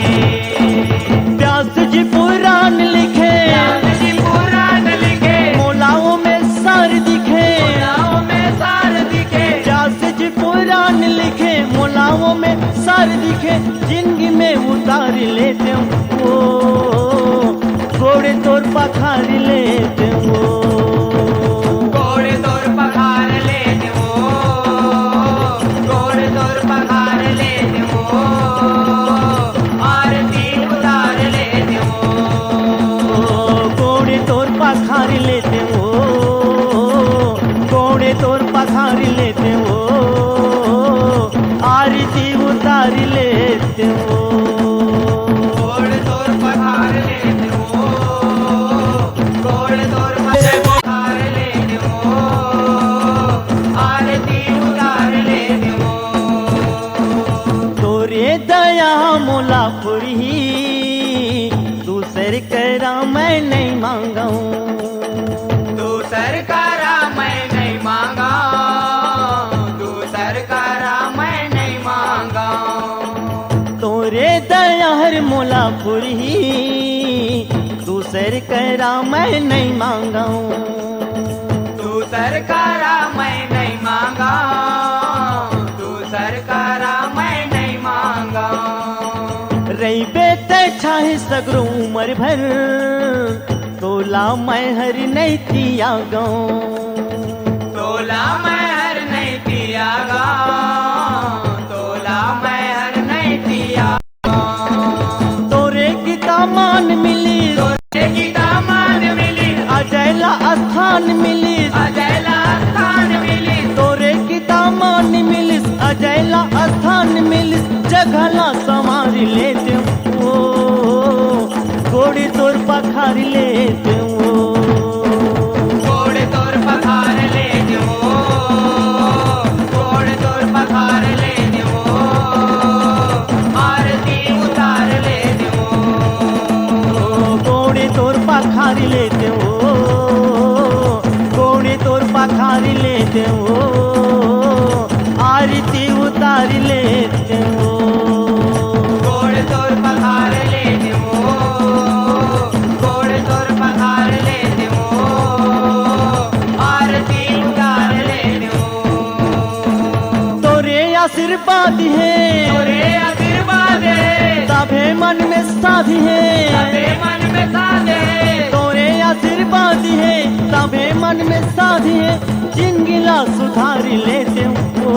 व्यास जी पुराण लिखे, व्यास जी पुराण लिखे, मोलाओं में सार दिखे। मोलाओं में सार दिखे, व्यास जी पुराण लिखे, मोलाओं में सार दिखे। जिंदगी में उतार लेते हो, गोड़ तोर पखार लेते हो। गोड़ तोर पखार लेते हो, गोड़ तोर पखार लेते हो, आरती उतार लेते हो। गोड़ तोर पखार लेते हो, गोड़ तोर पखार लेते हो, आरती उतार लेते हो। गोड़ तोर पखार लेते हो, गोड़ तोर पखार लेते हो, आरती उतार लेते हो। तोरे दया मोला पुरही, दूसर करा मैं नहीं मांगा हूँ। तू सरकारा मैं नहीं मांगा, तू सरकारा मैं नहीं मांगा। तोरे दया हर मोला पुरही, दूसर करा मैं नहीं मांगा हूँ। तू सरकारा मैं नहीं मांगा, तू सरकारा मैं नहीं मांगा। रही बेते चाहे सगरो उम्र भर, तोला मैं हर नहीं तिया गाऊं। तोला मैं हर नहीं तियागा, तोला मैं हर नहीं तियागा। तोरे की दामान मिली, तोरे की दामान मिली, अजयला स्थान मिली। अजयला स्थान मिली, तोरे की दामान मिली, अजयला स्थान मिली। जगला संवार लेते हो, गोड़ी तोर पखार लेते हो। गोड़ तोर पखार लेते लेते हो, आरती उतार लेते हो। गोड़ तोर पखार लेते हो, गोड़ तोर पखार लेते हो, आरती उतार लेते हो। तोरे आशीर्वाद है, तोरे आशीर्वाद है, तबे मन में साधी है, तबे मन में साधे। तोरे आशीर्वाद है, तबे मन में साधी है, जिंदगीला सुधार लेते हो,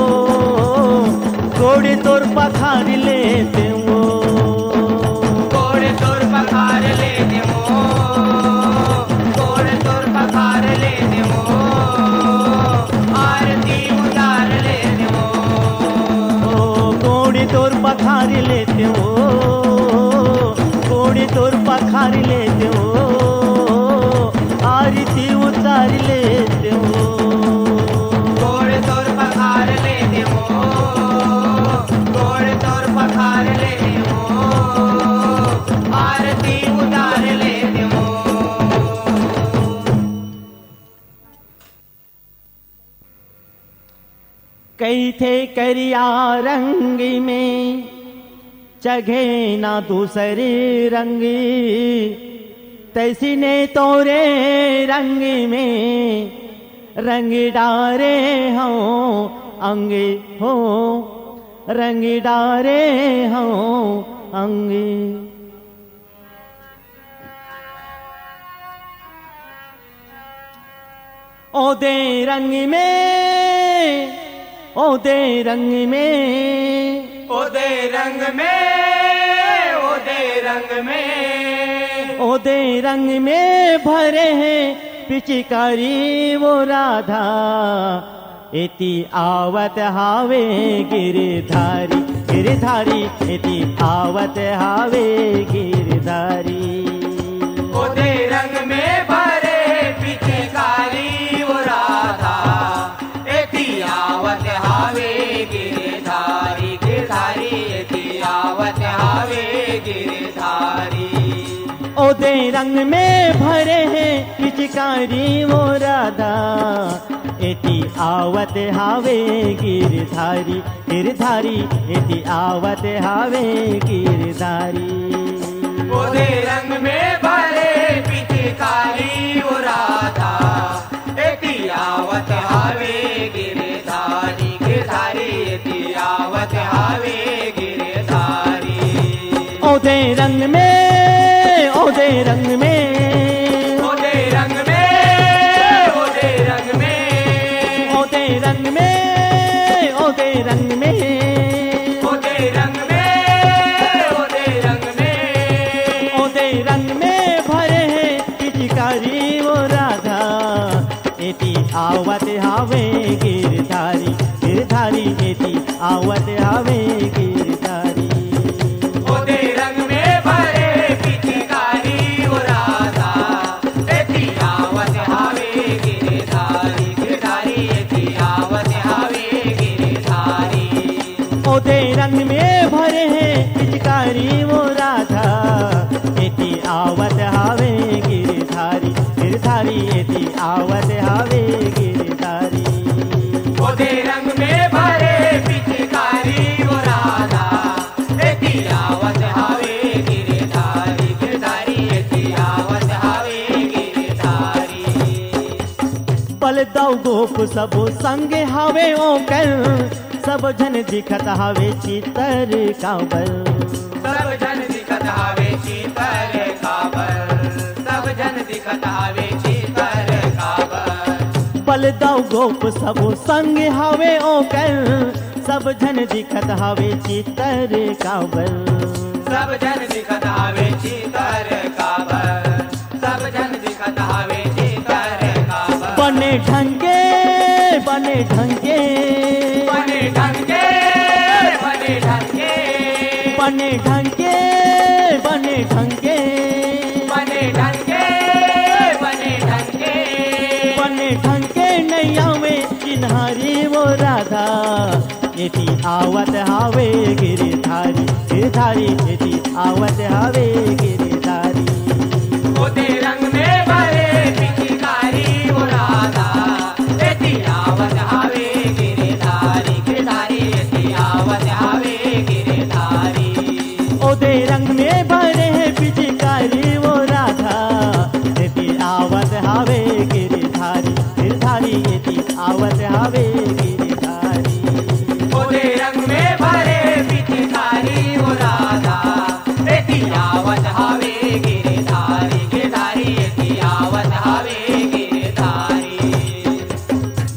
गोड़ तोर पखार लेते हो। गोड़ तोर पखार लेते हो, गोड़ तोर पखार लेते हो, आरती उतार लेते हो। गोड़ तोर पखार लेते हो, गोड़ तोर पखार लेते हो, आरती उतार लेते हो। गोड़ तोर पखार लेते हो, गोड़ तोर पखार लेते हो, आरती उतार लेते हो। कई थे करिया रंग में चघे ना दूसरे रंग, तैसी ने तोरे रंग में रंग डारे हो अंग हो, रंग डारे हो अंग। ओ दे रंग में, ओ दे रंग में, ओदे रंग में, ओदे रंग में, ओदे रंग में भरे हैं पिचकारी वो राधा, इति आवत हावे गिरधारी, गिरधारी इति आवत हावे गिरधारी। ओदे रंग में भरे पिचकारी वो राधा, एती आवत हावे गिरधारी, गिरधारी एती आवत हावे गिरधारी। ओदे रंग में भरे हैं पिचकारी वो राधा, इति आवत हावे गिरधारी, गिरधारी इति आवत हावे गिरधारी। ओदे रंग में भरे पिचकारी वो राधा, एती आवत हावे गिरधारी, गिरधारी एती आवत हावे गिरधारी। ओदे रंग में, ओदे रंग में, ओदे रंग में, ओदे रंग में, ओदे रंग में, ओदे रंग में, ओदे रंग में, ओदे रंग में, ओदे रंग में भरे हैं पिचकारी वो राधा, इति आवत हावे गिरधारी, गिरधारी इति आवत हावे गिरधारी। ओदे रंग में भरे पिचकारी वो राधा, एती आवत हावे गिरधारी, गिरधारी एती आवत हावे गिरधारी। ओदे रंग में भरे हैं पिचकारी वो राधा, इति आवत हावे गिरधारी, गिरधारी इति आवत हावे गिरधारी। ओदे रंग में भरे पिचकारी वो राधा, एती आवत हावे गिरधारी, गिरधारी एती आवत हावे गिरधारी। पल दौ गोप सब संग हावे ओकर, सब जन दिखत हावे चितर काबर। सब जन दिखत हावे चीतर काबर, सब जन दिखत हावे चीतर काबर। पल दौ गोप सब संग हावे ओकर, सब जन दिखत हावे चितर काबर। सब जन दिखत हावे चीतर काबर, सब जन दिखत हावे चीतर काबर। बने ढंगे, बने ढंगे, बने ढंगे, बने ढंगे, बने ढंगे, बने ढंगे, बने ढंगे, बने ढंगे, बने ढंगे नैया में चिन्हारी वो राधा, इति आवत हावे गिरधारी, गिरधारी इति आवत हावे गिरधारी। ओदे रंग में भरे पिचकारी वो राधा, एती आवत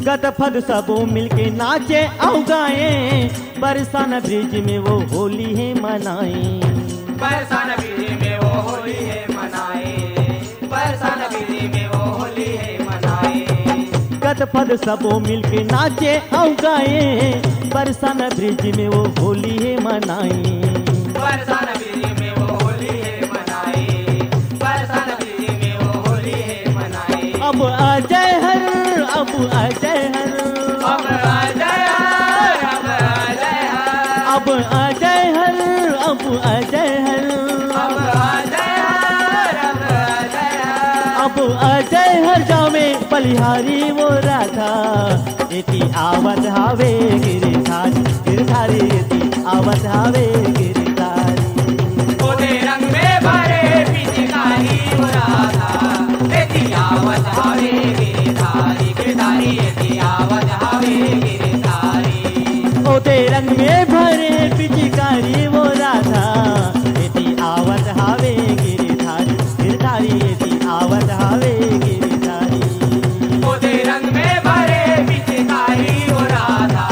गत फद सबो मिलके नाचे और गाए, बरसाना ब्रिज में वो होली है मनाए। बरसान बिजली में वो होली है मनाए, बरसान बिजली में वो होली है मनाए। गत फद सबो मिलके नाचे और गाए, बरसाना ब्रिज में वो होली है मनाए। बरसान बिजली में वो होली है मनाए, बरसान बिजली में वो होली है मनाए। अब अजय हर, अब अजय हर, अब अजय हर, अब अजय हर, अब अजय हर, अब अजय हर, अब अजय हर, अब अजय हर। अब अजय हर जावे बलिहारी वो राधा, एती आवत हावे गिरधारी, गिरधारी एती आवत हावे गिरधारी। ओदे रंग में भरे पिचकारी वो राधा, एती आवत हावे गिरधारी, गिरधारी एती आवत हावे गिरधारी। ओदे रंग में भरे पिचकारी वो राधा, एती आवत हावे गिरधारी, गिरधारी एती आवत हावे गिरधारी। ओदे रंग में भरे पिचकारी वो राधा,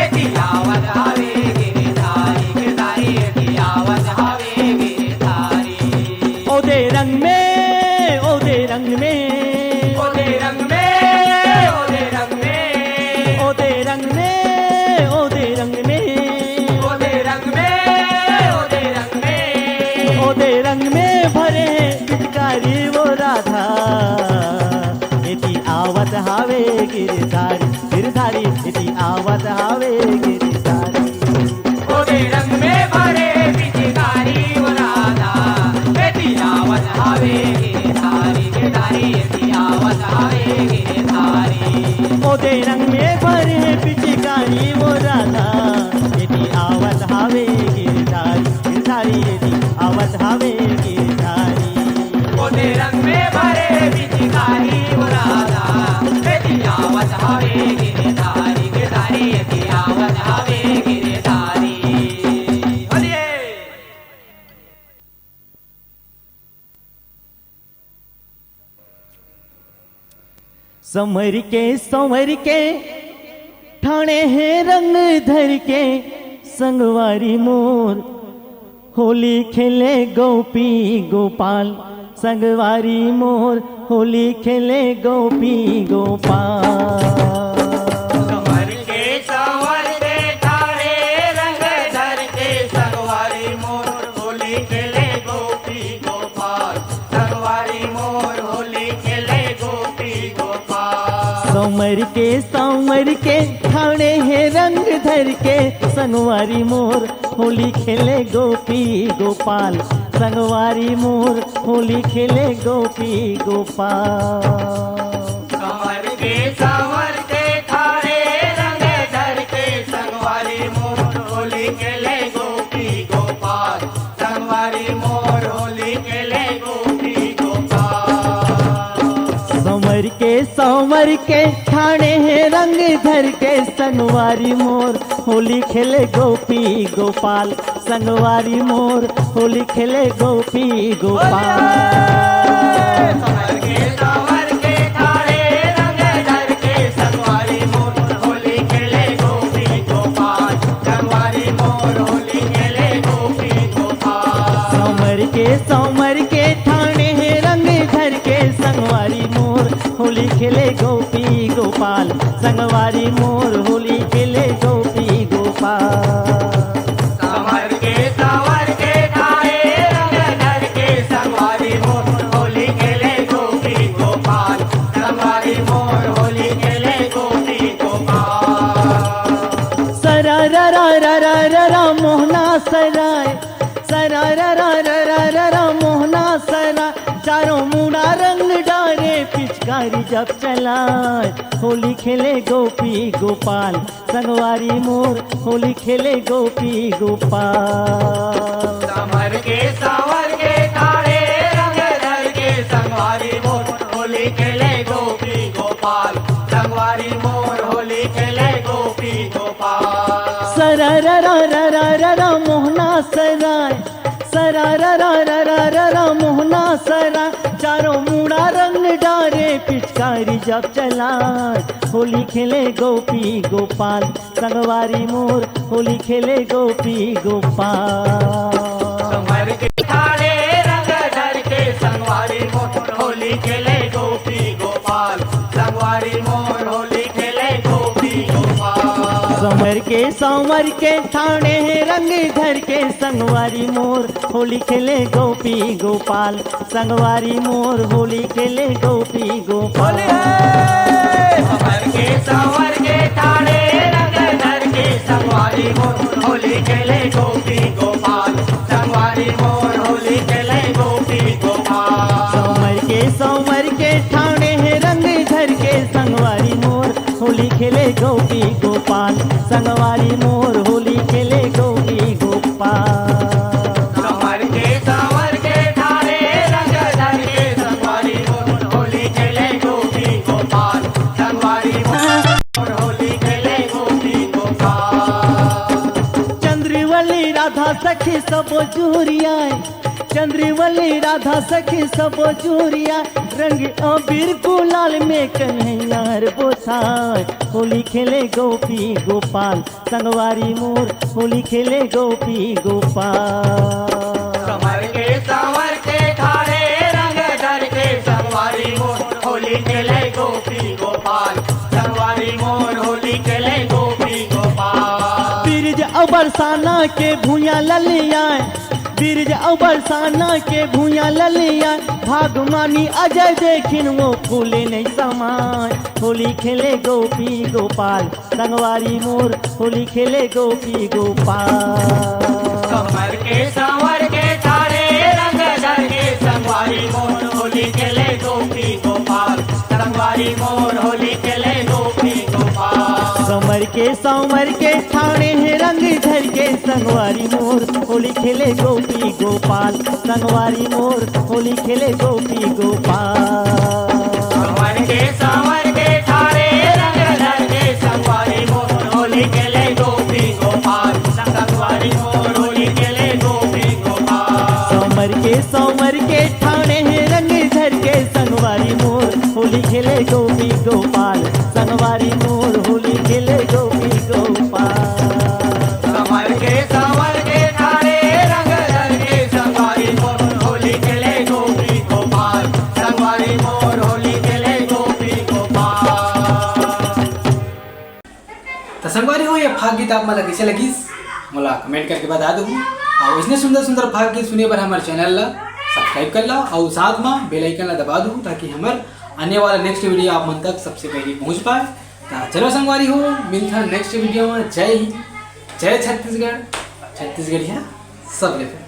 एती आवत हावे गिरधारी, गिरधारी एती आवत हावे गिरधारी। ओदे रंग में, ओदे रंग में, ओदे रंग में, ओदे रंग में, ओदे रंग में, ओदे रंग में, ओदे रंग में, ओदे रंग में। ओदे रंग में भरे पिचकारी वो राधा, एती आवत हावे गिरधारी, गिरधारी एती आवत हावे गिरधारी। ओदे रंग में भरे पिचकारी वो राधा, एती आवत हावे गिरधारी, गिरधारी एती आवत हावे गिरधारी। ओदे रंग में भरे पिचकारी वो राधा, एती आवत हावे गिरधारी, गिरधारी एती आवत हावे गिरधारी। ओदे रंग में भरे पिचकारी वो राधा, एती आवत हावे गिरधारी, गिरधारी एती आवत हावे गिरधारी। बोलिए संवर के ठाणे है रंग धर के, संगवारी मोर होली खेले गोपी गोपाल, संगवारी मोर होली खेले गोपी गोपाल। संवर के ठाणे रंग धर के, संगवारी मोर होली खेले गोपी गोपाल, संगवारी मोर होली खेले गोपी गोपाल। संवर के ठाणे है रंग धर के, संगवारी मोर होली खेले गोपी गोपाल, संगवारी मोर होली खेले गोपी गोपाल। संवर के ठाणे रंग धर के, संगवारी मोर होली खेले गोपी गोपाल, संगवारी मोर होली खेले गोपी गोपाल। संवर के ठाणे है रंग धर के, संगवारी मोर होली खेले गोपी गोपाल, संगवारी मोर होली खेले गोपी गोपाल। संवर के ठाणे रंग धर के, संगवारी मोर होली खेले गोपी गोपाल, संगवारी मोर होली खेले गोपी गोपाल। संवर के ठाणे है रंग धर के, संगवारी मोर होली खेले गोपी गोपाल, संगवारी मोर होली खेले गोपी गोपाल। संवर के ठाणे रंग धर के, संगवारी मोर होली खेले गोपी गोपाल, संगवारी मोर होली खेले गोपी गोपाल। सरा रा रा रा रा रा रा मोहना सराय, सरा रा रा रा रा रा रा मोहना सरा, चारों मुड़ा रंग डारे पिचकारी जब चलाए, होली खेले गोपी गोपाल, संगवारी मोर होली खेले गोपी गोपाल। संवर के ठाणे रंग धर के, संगवारी मोर होली खेले गोपी गोपाल, संगवारी मोर होली खेले गोपी गोपाल। सरा रा रा रा रा रा रा मोहना सराय, सरा रा रा रा रा रा रा मोहना सरा, चारों मुड़ा रंग डारे पिचकारी जब चला होली खेले गोपी गोपाल संगवारी मोर होली खेले गोपी गोपाल संवर के ठाणे रंग धर के संगवारी मोर होली खेले गोपी गोपाल संगवारी मोर होली खेले गोपी गोपाल संवर के ठाणे रंग धर के संगवारी मोर होली खेले गोपी गोपाल संगवारी मोर होली खेले गोपी गोपाल संवर के ठाणे रंग धर के संगवारी मोर होली खेले गोपी गोपाल संगवारी मोर होली खेले गोपी गोपाल संवर के ठाणे रंग धर के संगवारी मोर होली खेले गोपी गोपाल संगवारी मोर होली खेले गोपी गोपाल संवर के ठाणे रंग धर के संगवारी मोर होली खेले गोपी गोपाल संगवारी मोर होली खेले गोपी गोपाल चंद्रवली राधा सखी सब जोरिया चंद्रवली राधा सखी सब जोरिया रंग अबीर गुलाल में कन्हैयार बोथाय होली खेले गोपी गोपाल संगवारी मोर होली खेले गोपी गोपाल संवर के ठाणे रंग धर के संगवारी मोर होली खेले गोपी गोपाल संगवारी मोर होली खेले गोपी गोपाल बिरज अबरसाना के भूया ललिया बिरज अबरसाना के भूया ललिया भागमानी अजय देखिन वो फूले नहीं समाय होली खेले गोपी गोपाल संगवारी मोर होली खेले गोपी गोपाल संवर के ठाणे रंग धर के संगवारी मोर होली खेले गोपी गोपाल संगवारी मोर होली खेले गोपी गोपाल संवर के ठाणे रंग धर के संगवारी मोर होली खेले गोपी गोपाल संगवारी मोर होली खेले गोपी गोपाल संवर के ठाणे रंग धर के संगवारी मोर होली खेले गोपी गोपाल संगवारी मोर होली खेले गोपी गोपाल संवर के ठाणे रंग धर के संगवारी मोर होली खेले गोपी गोपाल संगवारी मोर होली खेले गोपी गोपाल संवर के ठाणे रंग धर के संगवारी मोर होली खेले गोपी गोपाल संगवारी मोर होली खेले गोपी गोपाल। तो संगवारी हो ये फाग गीत आप मला कैसे लगी मला कमेंट करके बता दो और इसने सुंदर सुंदर फाग गीत सुने पर हमारे चैनल ला सब्सक्राइब कर ला और साथ में बेल आइकन ला दबा दो ताकि हमारे आने वाला नेक्स्ट वीडियो आप मन तक सबसे पहले पहुंच पाए। तो चलो संगवारी हो मिलता नेक्स्ट वीडियो में। जय हिंद जय छत्तीसगढ़ छत्तीसगढ़िया सब लेते